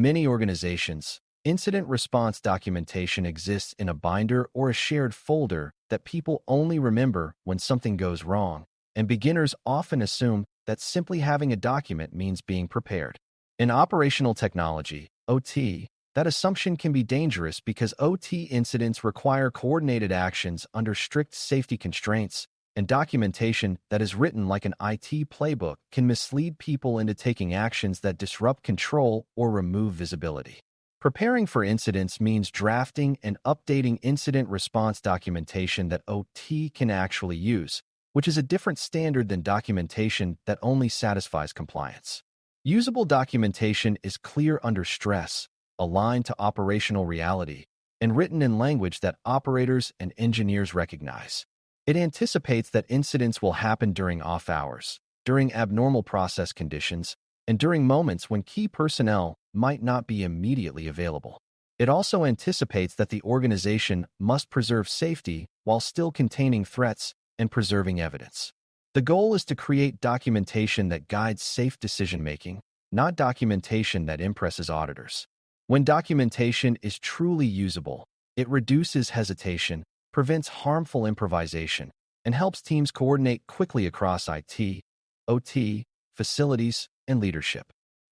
many organizations, incident response documentation exists in a binder or a shared folder that people only remember when something goes wrong, and beginners often assume that simply having a document means being prepared. In operational technology, OT, that assumption can be dangerous because OT incidents require coordinated actions under strict safety constraints, and documentation that is written like an IT playbook can mislead people into taking actions that disrupt control or remove visibility. Preparing for incidents means drafting and updating incident response documentation that OT can actually use, which is a different standard than documentation that only satisfies compliance. Usable documentation is clear under stress, aligned to operational reality, and written in language that operators and engineers recognize. It anticipates that incidents will happen during off hours, during abnormal process conditions, and during moments when key personnel might not be immediately available. It also anticipates that the organization must preserve safety while still containing threats and preserving evidence. The goal is to create documentation that guides safe decision-making, not documentation that impresses auditors. When documentation is truly usable, it reduces hesitation, prevents harmful improvisation, and helps teams coordinate quickly across IT, OT, facilities, and leadership.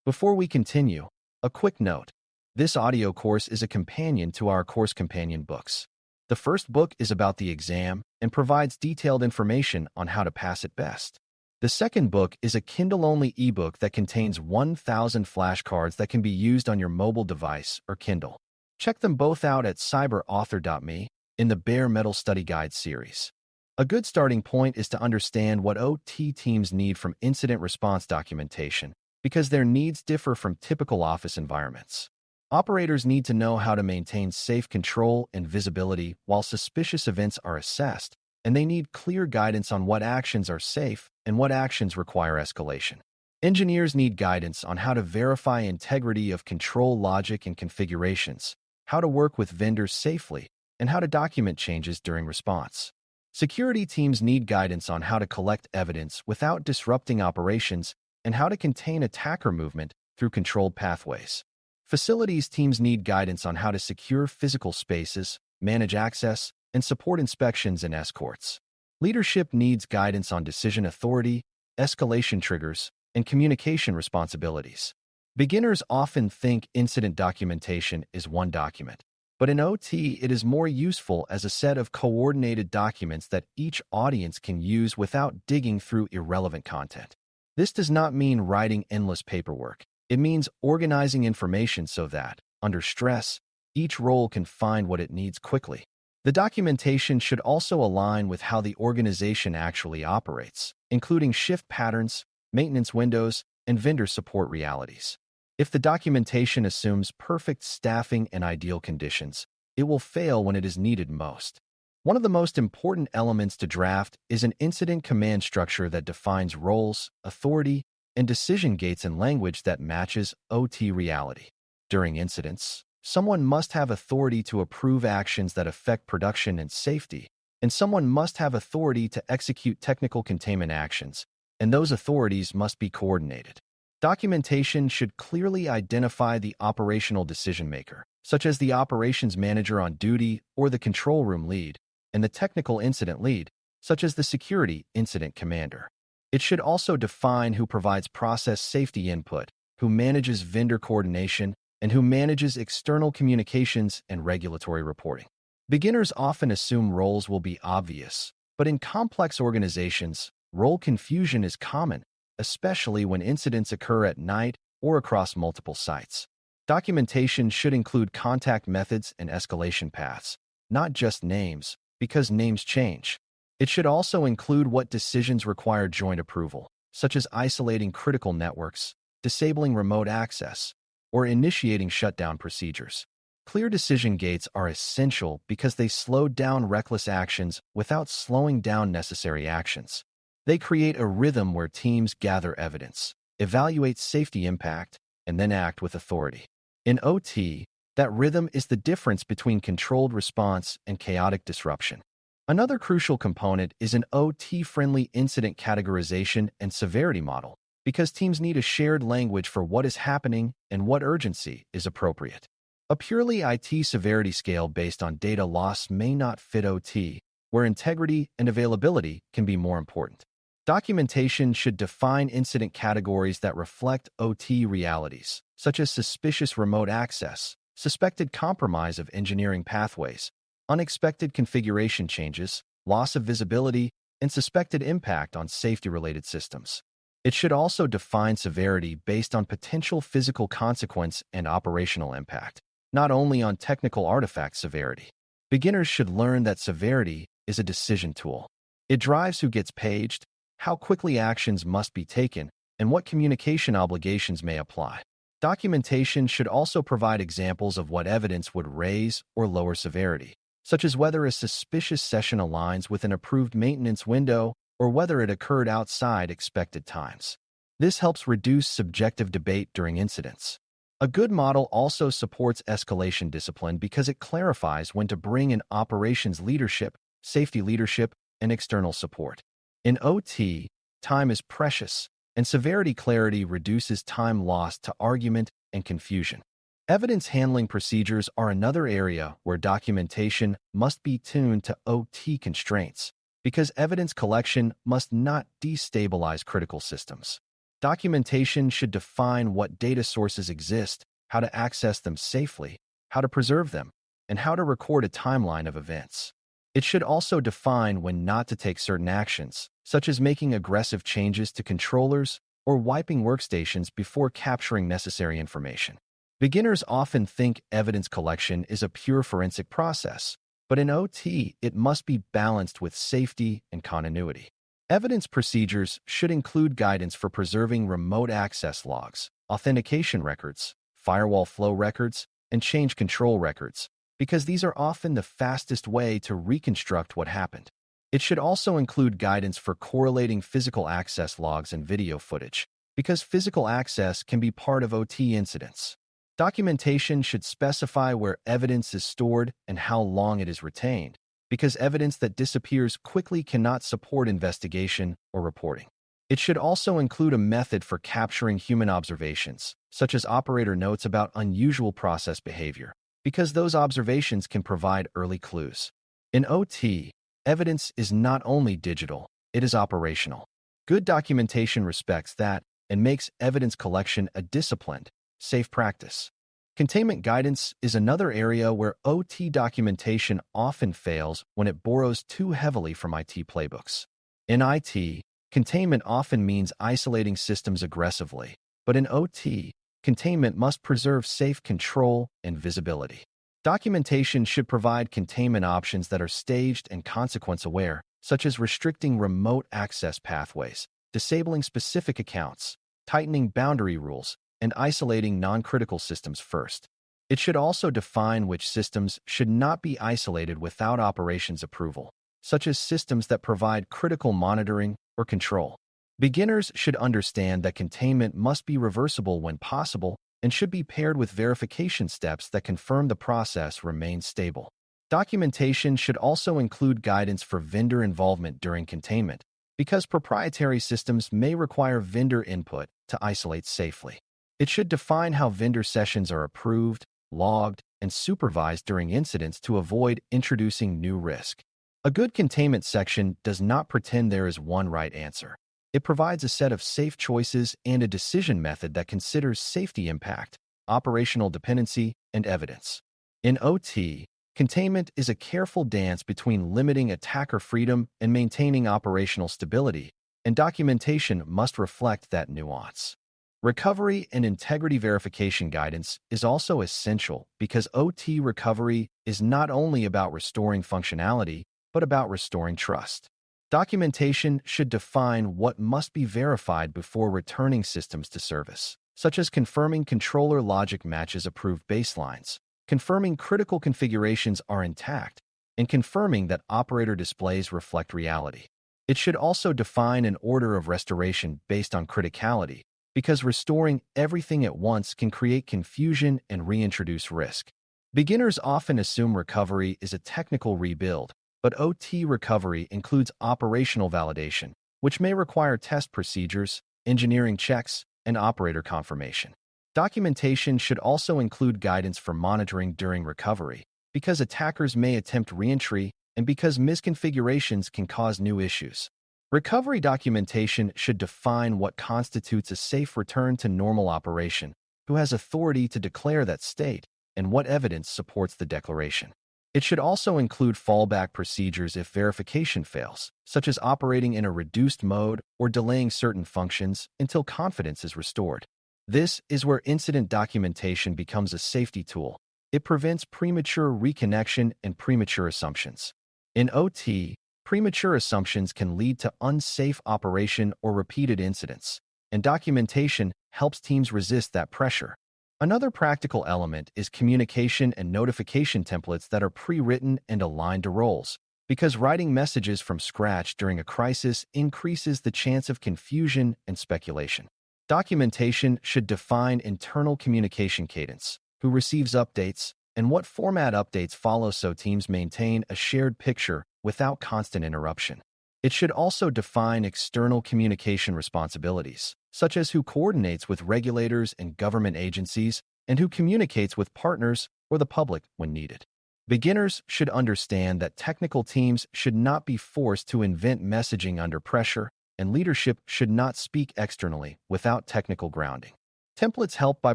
Before we continue, a quick note. This audio course is a companion to our course companion books. The first book is about the exam and provides detailed information on how to pass it best. The second book is a Kindle-only ebook that contains 1,000 flashcards that can be used on your mobile device or Kindle. Check them both out at cyber.author.me in the Bare Metal Study Guide series. A good starting point is to understand what OT teams need from incident response documentation, because their needs differ from typical office environments. Operators need to know how to maintain safe control and visibility while suspicious events are assessed, and they need clear guidance on what actions are safe and what actions require escalation. Engineers need guidance on how to verify integrity of control logic and configurations, how to work with vendors safely, and how to document changes during response. Security teams need guidance on how to collect evidence without disrupting operations and how to contain attacker movement through controlled pathways. Facilities teams need guidance on how to secure physical spaces, manage access, and support inspections and escorts. Leadership needs guidance on decision authority, escalation triggers, and communication responsibilities. Beginners often think incident documentation is one document, but in OT it is more useful as a set of coordinated documents that each audience can use without digging through irrelevant content. This does not mean writing endless paperwork. It means organizing information so that, under stress, each role can find what it needs quickly. The documentation should also align with how the organization actually operates, including shift patterns, maintenance windows, and vendor support realities. If the documentation assumes perfect staffing and ideal conditions, it will fail when it is needed most. One of the most important elements to draft is an incident command structure that defines roles, authority, and decision gates in language that matches OT reality. During incidents, someone must have authority to approve actions that affect production and safety, and someone must have authority to execute technical containment actions, and those authorities must be coordinated. Documentation should clearly identify the operational decision-maker, such as the operations manager on duty or the control room lead, and the technical incident lead, such as the security incident commander. It should also define who provides process safety input, who manages vendor coordination, and who manages external communications and regulatory reporting. Beginners often assume roles will be obvious, but in complex organizations, role confusion is common, especially when incidents occur at night or across multiple sites. Documentation should include contact methods and escalation paths, not just names, because names change. It should also include what decisions require joint approval, such as isolating critical networks, disabling remote access, or initiating shutdown procedures. Clear decision gates are essential because they slow down reckless actions without slowing down necessary actions. They create a rhythm where teams gather evidence, evaluate safety impact, and then act with authority. In OT, that rhythm is the difference between controlled response and chaotic disruption. Another crucial component is an OT-friendly incident categorization and severity model, because teams need a shared language for what is happening and what urgency is appropriate. A purely IT severity scale based on data loss may not fit OT, where integrity and availability can be more important. Documentation should define incident categories that reflect OT realities, such as suspicious remote access, suspected compromise of engineering pathways, unexpected configuration changes, loss of visibility, and suspected impact on safety-related systems. It should also define severity based on potential physical consequence and operational impact, not only on technical artifact severity. Beginners should learn that severity is a decision tool. It drives who gets paged, how quickly actions must be taken, and what communication obligations may apply. Documentation should also provide examples of what evidence would raise or lower severity, such as whether a suspicious session aligns with an approved maintenance window or whether it occurred outside expected times. This helps reduce subjective debate during incidents. A good model also supports escalation discipline because it clarifies when to bring in operations leadership, safety leadership, and external support. In OT, time is precious, and severity clarity reduces time lost to argument and confusion. Evidence handling procedures are another area where documentation must be tuned to OT constraints, because evidence collection must not destabilize critical systems. Documentation should define what data sources exist, how to access them safely, how to preserve them, and how to record a timeline of events. It should also define when not to take certain actions, such as making aggressive changes to controllers or wiping workstations before capturing necessary information. Beginners often think evidence collection is a pure forensic process, but in OT, it must be balanced with safety and continuity. Evidence procedures should include guidance for preserving remote access logs, authentication records, firewall flow records, and change control records, because these are often the fastest way to reconstruct what happened. It should also include guidance for correlating physical access logs and video footage, because physical access can be part of OT incidents. Documentation should specify where evidence is stored and how long it is retained, because evidence that disappears quickly cannot support investigation or reporting. It should also include a method for capturing human observations, such as operator notes about unusual process behavior, because those observations can provide early clues. In OT, evidence is not only digital, it is operational. Good documentation respects that and makes evidence collection a disciplined, safe practice. Containment guidance is another area where OT documentation often fails when it borrows too heavily from IT playbooks. In IT, containment often means isolating systems aggressively, but in OT, containment must preserve safe control and visibility. Documentation should provide containment options that are staged and consequence-aware, such as restricting remote access pathways, disabling specific accounts, tightening boundary rules, and isolating non-critical systems first. It should also define which systems should not be isolated without operations approval, such as systems that provide critical monitoring or control. Beginners should understand that containment must be reversible when possible and should be paired with verification steps that confirm the process remains stable. Documentation should also include guidance for vendor involvement during containment, because proprietary systems may require vendor input to isolate safely. It should define how vendor sessions are approved, logged, and supervised during incidents to avoid introducing new risk. A good containment section does not pretend there is one right answer. It provides a set of safe choices and a decision method that considers safety impact, operational dependency, and evidence. In OT, containment is a careful dance between limiting attacker freedom and maintaining operational stability, and documentation must reflect that nuance. Recovery and integrity verification guidance is also essential because OT recovery is not only about restoring functionality, but about restoring trust. Documentation should define what must be verified before returning systems to service, such as confirming controller logic matches approved baselines, confirming critical configurations are intact, and confirming that operator displays reflect reality. It should also define an order of restoration based on criticality, because restoring everything at once can create confusion and reintroduce risk. Beginners often assume recovery is a technical rebuild, but OT recovery includes operational validation, which may require test procedures, engineering checks, and operator confirmation. Documentation should also include guidance for monitoring during recovery, because attackers may attempt reentry and because misconfigurations can cause new issues. Recovery documentation should define what constitutes a safe return to normal operation, who has authority to declare that state, and what evidence supports the declaration. It should also include fallback procedures if verification fails, such as operating in a reduced mode or delaying certain functions until confidence is restored. This is where incident documentation becomes a safety tool. It prevents premature reconnection and premature assumptions. In OT, premature assumptions can lead to unsafe operation or repeated incidents, and documentation helps teams resist that pressure. Another practical element is communication and notification templates that are pre-written and aligned to roles, because writing messages from scratch during a crisis increases the chance of confusion and speculation. Documentation should define internal communication cadence, who receives updates, and what format updates follow so teams maintain a shared picture without constant interruption. It should also define external communication responsibilities, such as who coordinates with regulators and government agencies and who communicates with partners or the public when needed. Beginners should understand that technical teams should not be forced to invent messaging under pressure, and leadership should not speak externally without technical grounding. Templates help by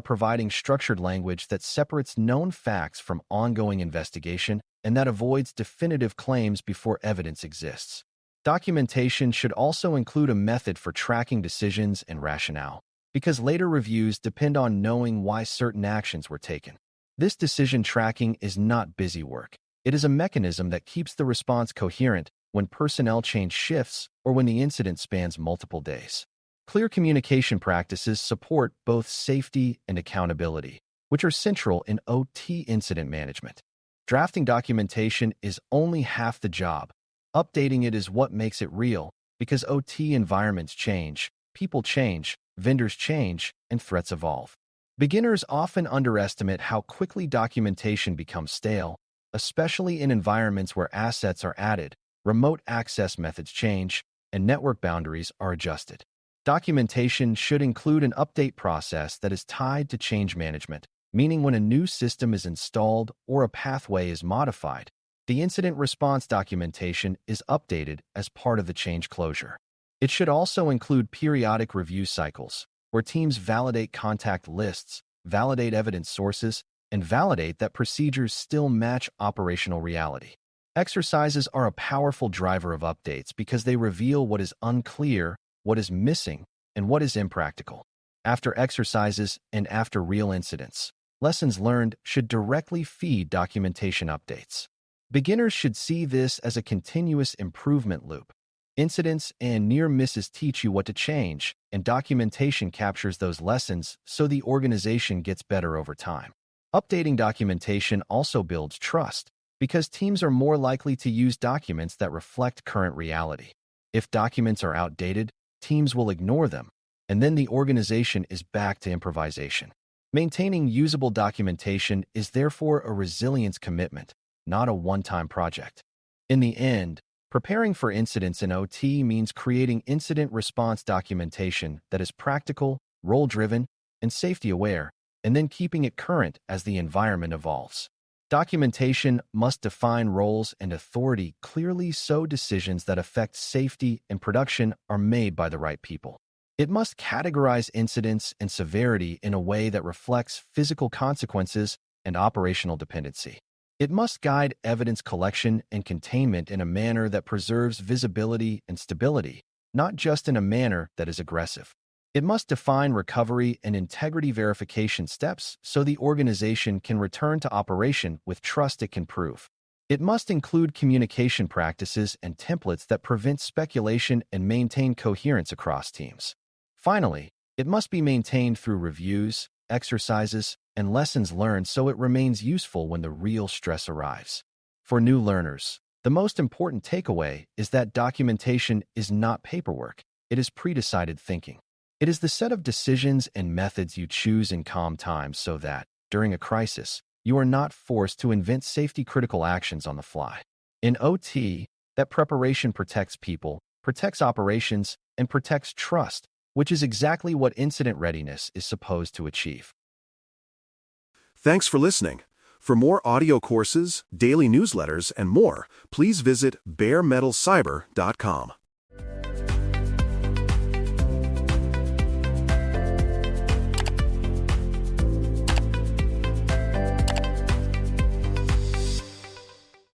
providing structured language that separates known facts from ongoing investigation and that avoids definitive claims before evidence exists. Documentation should also include a method for tracking decisions and rationale, because later reviews depend on knowing why certain actions were taken. This decision tracking is not busy work. It is a mechanism that keeps the response coherent when personnel change shifts or when the incident spans multiple days. Clear communication practices support both safety and accountability, which are central in OT incident management. Drafting documentation is only half the job. Updating it is what makes it real, because OT environments change, people change, vendors change, and threats evolve. Beginners often underestimate how quickly documentation becomes stale, especially in environments where assets are added, remote access methods change, and network boundaries are adjusted. Documentation should include an update process that is tied to change management, meaning when a new system is installed or a pathway is modified, the incident response documentation is updated as part of the change closure. It should also include periodic review cycles, where teams validate contact lists, validate evidence sources, and validate that procedures still match operational reality. Exercises are a powerful driver of updates because they reveal what is unclear, what is missing, and what is impractical. After exercises and after real incidents, lessons learned should directly feed documentation updates. Beginners should see this as a continuous improvement loop. Incidents and near misses teach you what to change, and documentation captures those lessons so the organization gets better over time. Updating documentation also builds trust, because teams are more likely to use documents that reflect current reality. If documents are outdated, teams will ignore them, and then the organization is back to improvisation. Maintaining usable documentation is therefore a resilience commitment, not a one-time project. In the end, preparing for incidents in OT means creating incident response documentation that is practical, role-driven, and safety-aware, and then keeping it current as the environment evolves. Documentation must define roles and authority clearly so decisions that affect safety and production are made by the right people. It must categorize incidents and severity in a way that reflects physical consequences and operational dependency. It must guide evidence collection and containment in a manner that preserves visibility and stability, not just in a manner that is aggressive. It must define recovery and integrity verification steps so the organization can return to operation with trust it can prove. It must include communication practices and templates that prevent speculation and maintain coherence across teams. Finally, it must be maintained through reviews, exercises, and lessons learned so it remains useful when the real stress arrives. For new learners, the most important takeaway is that documentation is not paperwork, it is pre-decided thinking. It is the set of decisions and methods you choose in calm times so that, during a crisis, you are not forced to invent safety-critical actions on the fly. In OT, that preparation protects people, protects operations, and protects trust, which is exactly what incident readiness is supposed to achieve. Thanks for listening. For more audio courses, daily newsletters, and more, please visit baremetalcyber.com.